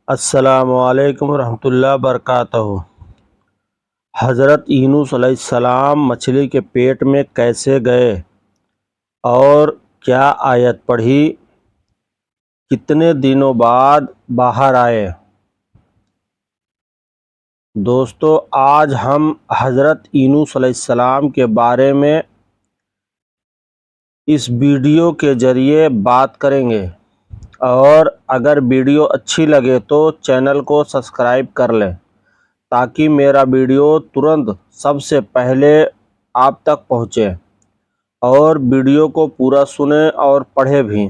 السلام علیکم ورحمۃ اللہ وبرکاتہ۔ حضرت یونس علیہ السلام مچھلی کے پیٹ میں کیسے گئے اور کیا آیت پڑھی؟ کتنے دنوں بعد باہر آئے؟ دوستو، آج ہم حضرت یونس علیہ السلام کے بارے میں اس ویڈیو کے ذریعے بات کریں گے، اور اگر ویڈیو اچھی لگے تو چینل کو سبسکرائب کر لیں تاکہ میرا ویڈیو ترنت سب سے پہلے آپ تک پہنچے، اور ویڈیو کو پورا سنیں اور پڑھیں بھی۔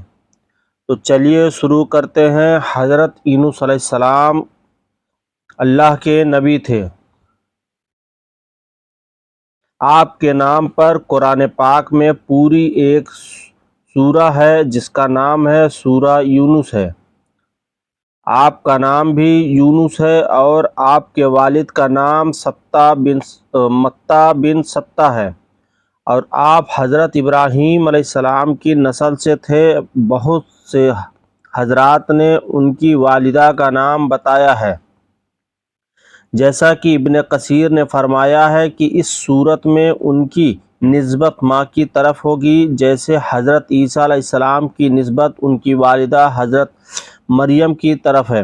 تو چلیے شروع کرتے ہیں۔ حضرت یونس علیہ السلام اللہ کے نبی تھے۔ آپ کے نام پر قرآن پاک میں پوری ایک سورہ ہے جس کا نام ہے سورہ یونس ہے۔ آپ کا نام بھی یونس ہے اور آپ کے والد کا نام متا بن سبتہ ہے، اور آپ حضرت ابراہیم علیہ السلام کی نسل سے تھے۔ بہت سے حضرات نے ان کی والدہ کا نام بتایا ہے، جیسا کہ ابن کثیر نے فرمایا ہے کہ اس صورت میں ان کی نسبت ماں کی طرف ہوگی، جیسے حضرت عیسیٰ علیہ السلام کی نسبت ان کی والدہ حضرت مریم کی طرف ہے۔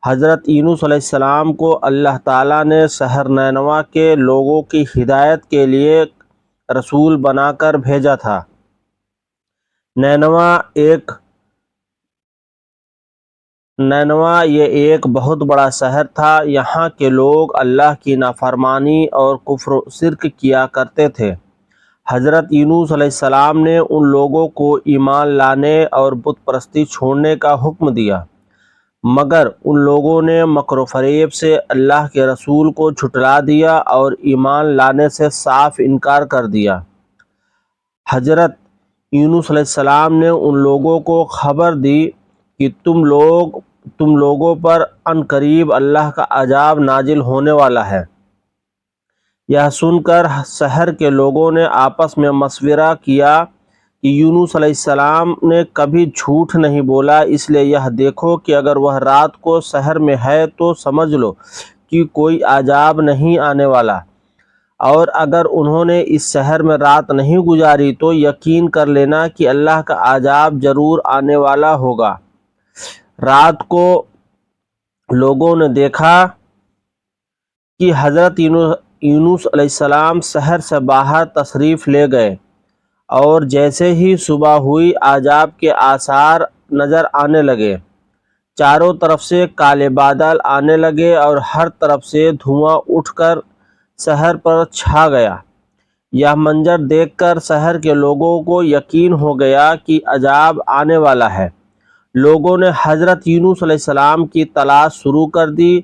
حضرت یونس علیہ السلام کو اللہ تعالیٰ نے شہر نینوا کے لوگوں کی ہدایت کے لیے رسول بنا کر بھیجا تھا۔ نینوا یہ ایک بہت بڑا شہر تھا۔ یہاں کے لوگ اللہ کی نافرمانی اور کفر و شرک کیا کرتے تھے۔ حضرت یونس علیہ السلام نے ان لوگوں کو ایمان لانے اور بت پرستی چھوڑنے کا حکم دیا، مگر ان لوگوں نے مکر و فریب سے اللہ کے رسول کو جھٹلا دیا اور ایمان لانے سے صاف انکار کر دیا۔ حضرت یونس علیہ السلام نے ان لوگوں کو خبر دی کہ تم لوگوں پر عنقریب اللہ کا عذاب نازل ہونے والا ہے۔ یہ سن کر شہر کے لوگوں نے آپس میں مشورہ کیا کہ یونس علیہ السلام نے کبھی جھوٹ نہیں بولا، اس لیے یہ دیکھو کہ اگر وہ رات کو شہر میں ہے تو سمجھ لو کہ کوئی عذاب نہیں آنے والا، اور اگر انہوں نے اس شہر میں رات نہیں گزاری تو یقین کر لینا کہ اللہ کا عذاب ضرور آنے والا ہوگا۔ رات کو لوگوں نے دیکھا کہ حضرت یونس علیہ السلام شہر سے باہر تشریف لے گئے، اور جیسے ہی صبح ہوئی عذاب کے آثار نظر آنے لگے۔ چاروں طرف سے کالے بادل آنے لگے اور ہر طرف سے دھواں اٹھ کر شہر پر چھا گیا۔ یہ منظر دیکھ کر شہر کے لوگوں کو یقین ہو گیا کہ عذاب آنے والا ہے۔ لوگوں نے حضرت یونس علیہ السلام کی تلاش شروع کر دی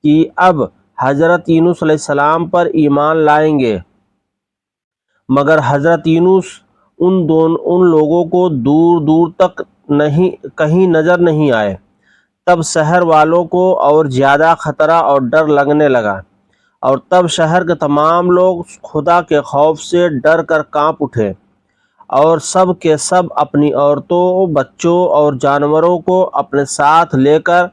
کہ اب حضرت یونس علیہ السلام پر ایمان لائیں گے، مگر حضرت یونس ان لوگوں کو دور دور تک کہیں نظر نہیں آئے۔ تب شہر والوں کو اور زیادہ خطرہ اور ڈر لگنے لگا، اور تب شہر کے تمام لوگ خدا کے خوف سے ڈر کر کانپ اٹھے، اور سب کے سب اپنی عورتوں، بچوں اور جانوروں کو اپنے ساتھ لے کر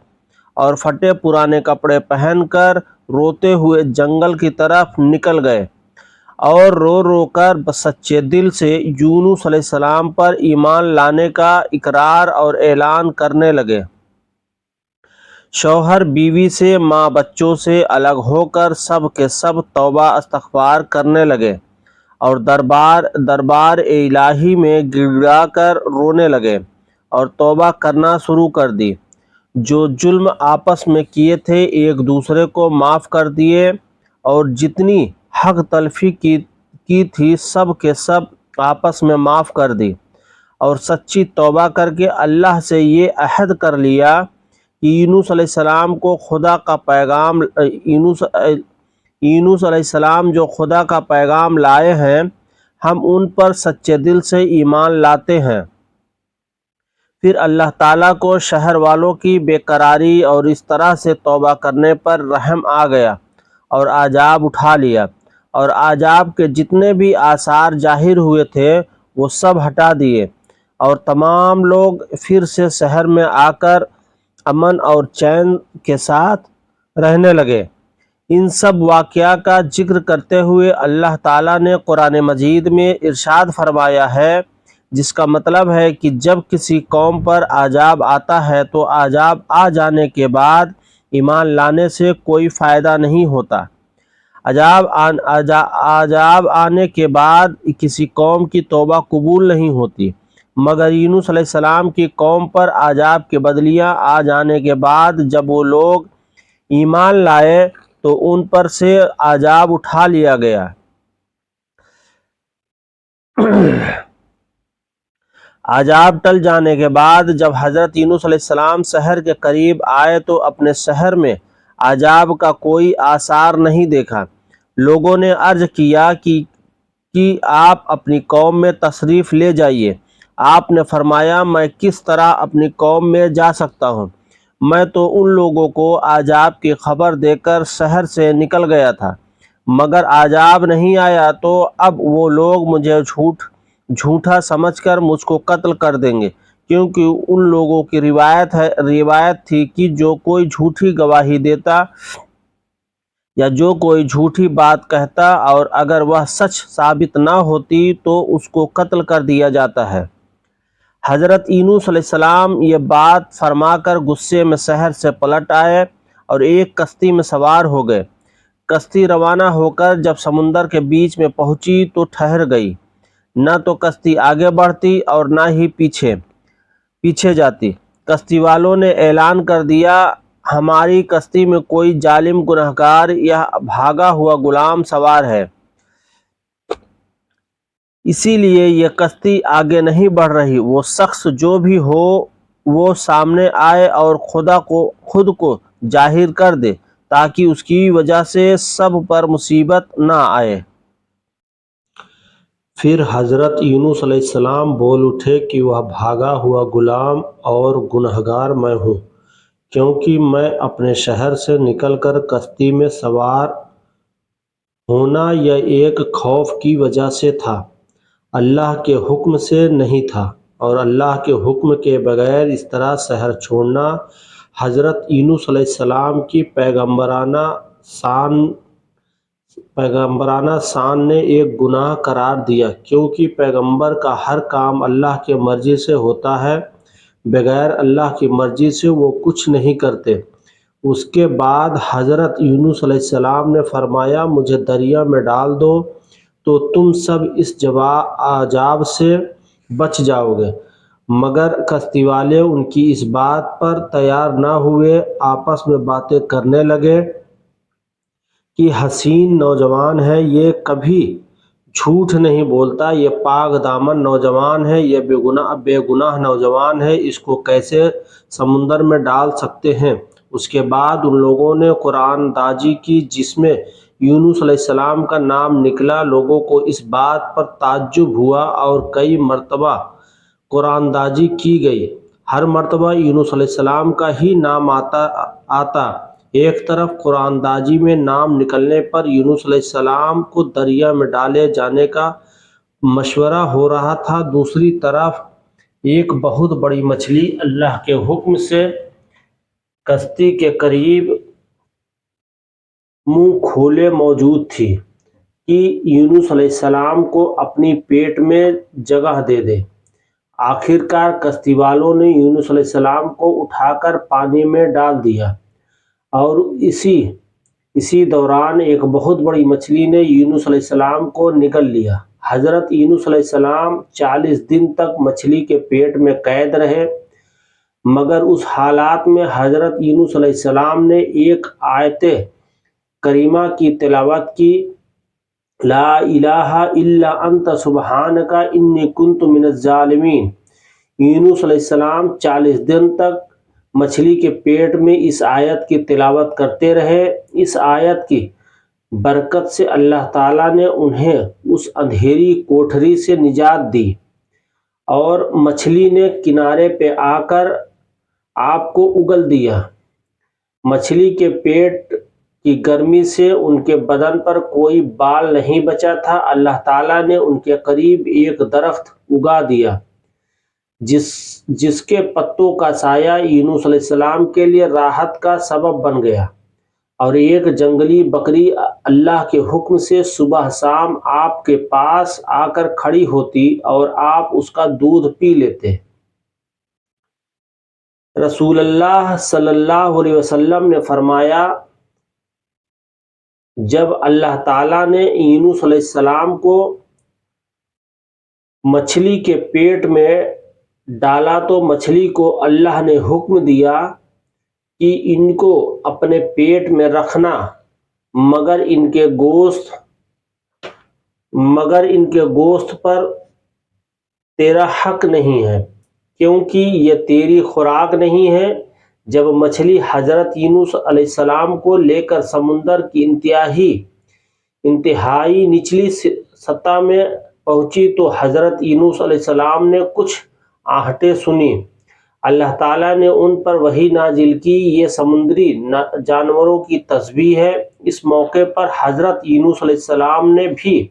اور پھٹے پرانے کپڑے پہن کر روتے ہوئے جنگل کی طرف نکل گئے، اور رو رو کر سچے دل سے یونس علیہ السلام پر ایمان لانے کا اقرار اور اعلان کرنے لگے۔ شوہر بیوی سے، ماں بچوں سے الگ ہو کر سب کے سب توبہ استغفار کرنے لگے، اور دربار الہی میں گڑ گڑا کر رونے لگے اور توبہ کرنا شروع کر دی۔ جو ظلم آپس میں کیے تھے ایک دوسرے کو معاف کر دیے، اور جتنی حق تلفی کی تھی سب کے سب آپس میں معاف کر دی، اور سچی توبہ کر کے اللہ سے یہ عہد کر لیا کہ یونس علیہ السلام کو یونس علیہ السلام جو خدا کا پیغام لائے ہیں، ہم ان پر سچے دل سے ایمان لاتے ہیں۔ پھر اللہ تعالیٰ کو شہر والوں کی بے قراری اور اس طرح سے توبہ کرنے پر رحم آ گیا اور عذاب اٹھا لیا، اور عذاب کے جتنے بھی آثار ظاہر ہوئے تھے وہ سب ہٹا دیے، اور تمام لوگ پھر سے شہر میں آ کر امن اور چین کے ساتھ رہنے لگے۔ ان سب واقعہ کا ذکر کرتے ہوئے اللہ تعالیٰ نے قرآن مجید میں ارشاد فرمایا ہے، جس کا مطلب ہے کہ جب کسی قوم پر عذاب آتا ہے تو عذاب آ جانے کے بعد ایمان لانے سے کوئی فائدہ نہیں ہوتا۔ عذاب آنے کے بعد کسی قوم کی توبہ قبول نہیں ہوتی، مگر یونس علیہ السلام کی قوم پر عذاب کے بدلیاں آ جانے کے بعد جب وہ لوگ ایمان لائے تو ان پر سے عذاب اٹھا لیا گیا۔ عذاب ٹل جانے کے بعد جب حضرت یونس علیہ السلام شہر کے قریب آئے تو اپنے شہر میں عذاب کا کوئی آثار نہیں دیکھا۔ لوگوں نے عرض کیا کہ آپ اپنی قوم میں تشریف لے جائیے۔ آپ نے فرمایا، میں کس طرح اپنی قوم میں جا سکتا ہوں؟ میں تو ان لوگوں کو عذاب کی خبر دے کر شہر سے نکل گیا تھا، مگر عذاب نہیں آیا تو اب وہ لوگ مجھے جھوٹا سمجھ کر مجھ کو قتل کر دیں گے، کیونکہ ان لوگوں کی روایت تھی کہ جو کوئی جھوٹی گواہی دیتا یا جو کوئی جھوٹی بات کہتا اور اگر وہ سچ ثابت نہ ہوتی تو اس کو قتل کر دیا جاتا ہے۔ حضرت یونس علیہ السلام یہ بات فرما کر غصے میں شہر سے پلٹ آئے اور ایک کشتی میں سوار ہو گئے۔ کشتی روانہ ہو کر جب سمندر کے بیچ میں پہنچی تو ٹھہر گئی۔ نہ تو کشتی آگے بڑھتی اور نہ ہی پیچھے جاتی۔ کشتی والوں نے اعلان کر دیا، ہماری کشتی میں کوئی ظالم گنہگار یا بھاگا ہوا غلام سوار ہے، اسی لیے یہ کشتی آگے نہیں بڑھ رہی۔ وہ شخص جو بھی ہو وہ سامنے آئے اور خود کو ظاہر کر دے تاکہ اس کی وجہ سے سب پر مصیبت نہ آئے۔ پھر حضرت یونس علیہ السلام بول اٹھے کہ وہ بھاگا ہوا غلام اور گنہگار میں ہوں، کیونکہ میں اپنے شہر سے نکل کر کشتی میں سوار ہونا یہ ایک خوف کی وجہ سے تھا، اللہ کے حکم سے نہیں تھا، اور اللہ کے حکم کے بغیر اس طرح شہر چھوڑنا حضرت یونس علیہ السلام کی پیغمبرانہ شان نے ایک گناہ قرار دیا، کیونکہ پیغمبر کا ہر کام اللہ کی مرضی سے ہوتا ہے، بغیر اللہ کی مرضی سے وہ کچھ نہیں کرتے۔ اس کے بعد حضرت یونس علیہ السلام نے فرمایا، مجھے دریا میں ڈال دو تو تم سب اس عذاب سے بچ جاؤ گے، مگر کشتی والے ان کی اس بات پر تیار نہ ہوئے۔ آپس میں باتیں کرنے لگے کہ حسین نوجوان ہے، یہ کبھی جھوٹ نہیں بولتا، یہ پاک دامن نوجوان ہے، یہ بے گناہ نوجوان ہے، اس کو کیسے سمندر میں ڈال سکتے ہیں؟ اس کے بعد ان لوگوں نے قرآن داجی کی جس میں یونس علیہ السلام کا نام نکلا۔ لوگوں کو اس بات پر تعجب ہوا اور کئی مرتبہ قرآن داجی کی گئی، ہر مرتبہ یونس علیہ السلام کا ہی نام آتا۔ ایک طرف قرآن داجی میں نام نکلنے پر یونس علیہ السلام کو دریا میں ڈالے جانے کا مشورہ ہو رہا تھا، دوسری طرف ایک بہت بڑی مچھلی اللہ کے حکم سے کشتی کے قریب منہ کھولے موجود تھی کہ یونس علیہ السلام کو اپنی پیٹ میں جگہ دے دے۔ آخرکار کشتی والوں نے یونس علیہ السلام کو اٹھا کر پانی میں ڈال دیا، اور اسی دوران ایک بہت بڑی مچھلی نے یونس علیہ السلام کو نگل لیا۔ حضرت یونس علیہ السلام 40 دن تک مچھلی کے پیٹ میں قید رہے، مگر اس حالات میں حضرت یونس علیہ السلام نے ایک آیت کریمہ کی تلاوت کی، لا الہ الا انت سبحانک انی کنت من الظالمین۔ یونس علیہ السلام 40 دن تک مچھلی کے پیٹ میں اس آیت کی تلاوت کرتے رہے۔ اس آیت کی برکت سے اللہ تعالیٰ نے انہیں اس اندھیری کوٹھری سے نجات دی، اور مچھلی نے کنارے پہ آ کر آپ کو اگل دیا۔ مچھلی کے پیٹ کی گرمی سے ان کے بدن پر کوئی بال نہیں بچا تھا۔ اللہ تعالیٰ نے ان کے قریب ایک درخت اگا دیا جس کے پتوں کا سایہ یونس علیہ السلام کے لیے راحت کا سبب بن گیا، اور ایک جنگلی بکری اللہ کے حکم سے صبح شام آپ کے پاس آ کر کھڑی ہوتی اور آپ اس کا دودھ پی لیتے۔ رسول اللہ صلی اللہ علیہ وسلم نے فرمایا، جب اللہ تعالیٰ نے یونس علیہ السلام کو مچھلی کے پیٹ میں ڈالا تو مچھلی کو اللہ نے حکم دیا کہ ان کو اپنے پیٹ میں رکھنا، مگر ان کے گوشت پر تیرا حق نہیں ہے، کیونکہ یہ تیری خوراک نہیں ہے۔ جب مچھلی حضرت یونس علیہ السلام کو لے کر سمندر کی انتہائی نچلی سطح میں پہنچی تو حضرت یونس علیہ السلام نے کچھ آہٹیں سنی۔ اللہ تعالیٰ نے ان پر وحی نازل کی، یہ سمندری جانوروں کی تسبیح ہے۔ اس موقع پر حضرت یونس علیہ السلام نے بھی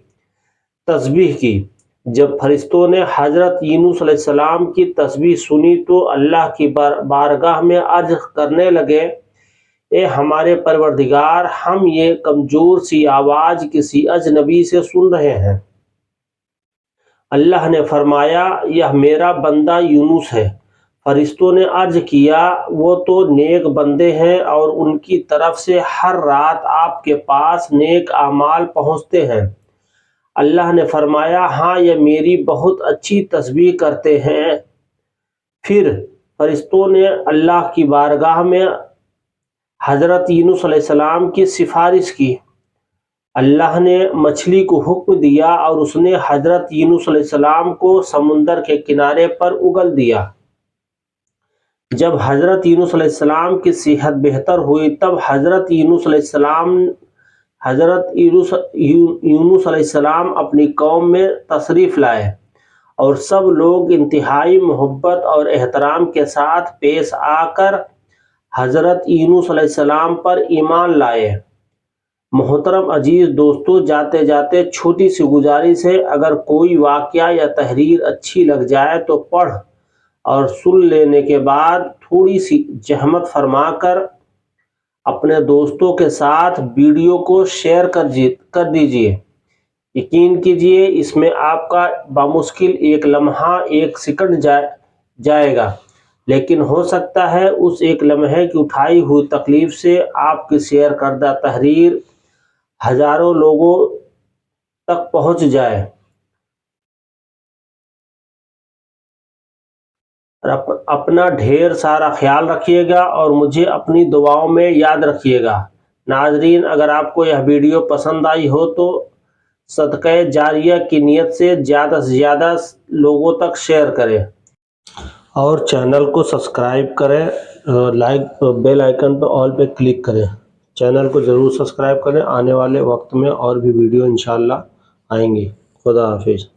تسبیح کی۔ جب فرشتوں نے حضرت یونس علیہ السلام کی تسبیح سنی تو اللہ کی بارگاہ میں عرض کرنے لگے، اے ہمارے پروردگار، ہم یہ کمزور سی آواز کسی اجنبی سے سن رہے ہیں۔ اللہ نے فرمایا، یہ میرا بندہ یونس ہے۔ فرشتوں نے عرض کیا، وہ تو نیک بندے ہیں اور ان کی طرف سے ہر رات آپ کے پاس نیک اعمال پہنچتے ہیں۔ اللہ نے فرمایا، ہاں، یہ میری بہت اچھی تسبیح کرتے ہیں۔ پھر فرشتوں نے اللہ کی بارگاہ میں حضرت یونس علیہ السلام کی سفارش کی۔ اللہ نے مچھلی کو حکم دیا اور اس نے حضرت یونس علیہ السلام کو سمندر کے کنارے پر اگل دیا۔ جب حضرت یونس علیہ السلام کی صحت بہتر ہوئی تب حضرت یونس علیہ السلام اپنی قوم میں تشریف لائے اور سب لوگ انتہائی محبت اور احترام کے ساتھ پیش آ کر حضرت یونس علیہ السلام پر ایمان لائے۔ محترم عزیز دوستو، جاتے جاتے چھوٹی سی گزارش ہے، اگر کوئی واقعہ یا تحریر اچھی لگ جائے تو پڑھ اور سن لینے کے بعد تھوڑی سی زحمت فرما کر اپنے دوستوں کے ساتھ ویڈیو کو شیئر کر دیجیے۔ یقین کیجیے اس میں آپ کا بامشکل ایک لمحہ، ایک سیکنڈ جائے گا، لیکن ہو سکتا ہے اس ایک لمحے کی اٹھائی ہوئی تکلیف سے آپ کی شیئر کردہ تحریر ہزاروں لوگوں تک پہنچ جائے۔ اپنا ڈھیر سارا خیال رکھیے گا اور مجھے اپنی دعاؤں میں یاد رکھیے گا۔ ناظرین، اگر آپ کو یہ ویڈیو پسند آئی ہو تو صدقہ جاریہ کی نیت سے زیادہ لوگوں تک شیئر کریں اور چینل کو سبسکرائب کریں، بیل آئیکن پر آل پہ کلک کریں۔ چینل کو ضرور سبسکرائب کریں، آنے والے وقت میں اور بھی ویڈیو انشاءاللہ آئیں گی۔ خدا حافظ۔